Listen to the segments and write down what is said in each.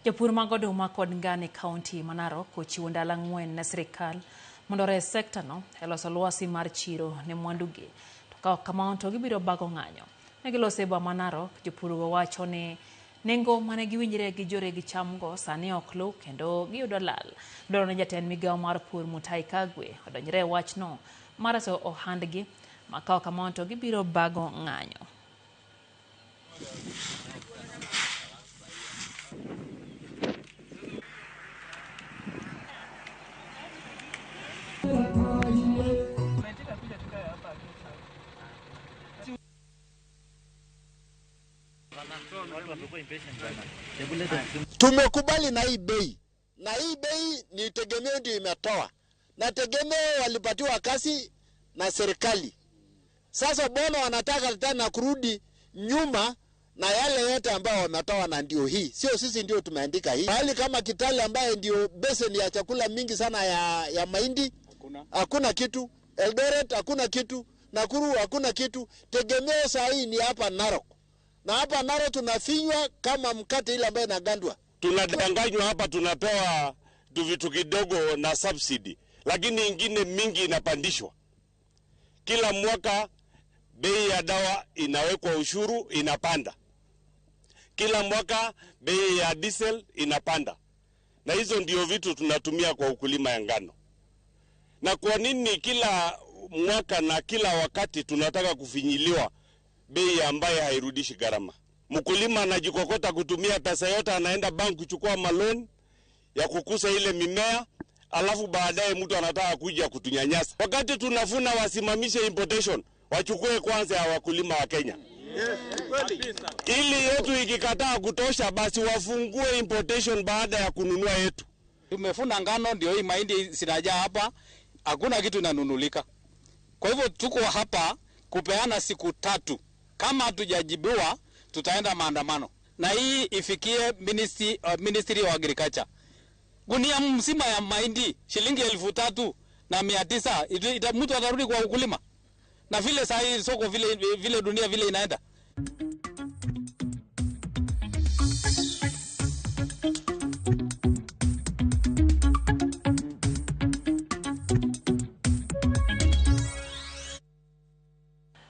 Japur mag oduma kod ngano e kaunti ma Narok ochiwo ndalo 4 ne sirkal mondo res sekta no e loso lwasi mar chiro ne mwandugi. To ka ok kamano to gibiro bago ng'anyo. Ne gilose e boma ma Narok, jopurgo wacho ni nengo mane giwinjre gi joregi chamgo sani ok luw kendo giyudo lal. Dwaro ne jatend migawo mar pur Mutahi Kagwe odonjre e wachno mar reso ohandgi, ma ka ok kamano to gibiro bago ng'anyo. Tumekubali na hii bei. Na hii bei ni tegemeo ndio imetoa. Na tegemeo walipatiwa kazi na serikali. Sasa bono wanataka tena kurudi nyuma na yale yote ambao wametoa, na ndio hii. Sio sisi ndio tumeandika hii. Hali kama Kitale ambaye ndio basin ya chakula mingi sana ya mahindi, hakuna kitu. Eldoret hakuna kitu. Nakuru hakuna kitu. Tegemeo saa hii ni hapa Narok. Na hapa Narok tunafinywa kama mkate ile ambayo inagandwa. Tunadanganywa hapa, tunapewa vitu kidogo na subsidy, lakini ingine mingi inapandishwa. Kila mwaka bei ya dawa inawekwa ushuru, inapanda. Kila mwaka bei ya diesel inapanda. Na hizo ndio vitu tunatumia kwa ukulima ya ngano. Na kwa nini kila mwaka na kila wakati tunataka kufinyiliwa bei ambaye hairudishi gharama? Mkulima anajikokota kutumia pesa yote, anaenda bank kuchukua maloni ya kukusa ile mimea, alafu baadaye mtu anataka kuja kutunyanyasa. Wakati tunafuna, wasimamishe importation, wachukue kwanza ya wakulima wa Kenya. Ili yetu ikikataa kutosha, basi wafungue importation baada ya kununua yetu. Tumefuna ngano, ndio hii mahindi sinajaa hapa, hakuna kitu inanunulika. Kwa hivyo tuko hapa kupeana siku 3. Kama hatujajibiwa tutaenda maandamano. Na hii ifikie Ministry of Agriculture. Gunia mzima ya mahindi shilingi 3,900, mtu atarudi kwa ukulima. Na vile saa hii soko vile dunia vile inaenda.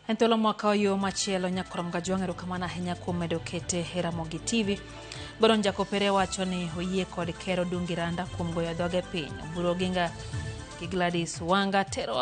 Entolo mwaka oyo machielo nyakorom Gajwang' erokamano ahinya kuom medo kete hera Mogi TV. Godon Jakopere wacho ni oyie kod Kero Dungi Randa kuom goyo dhoge piny. Oburo Oginga gi Gladys Wanga tero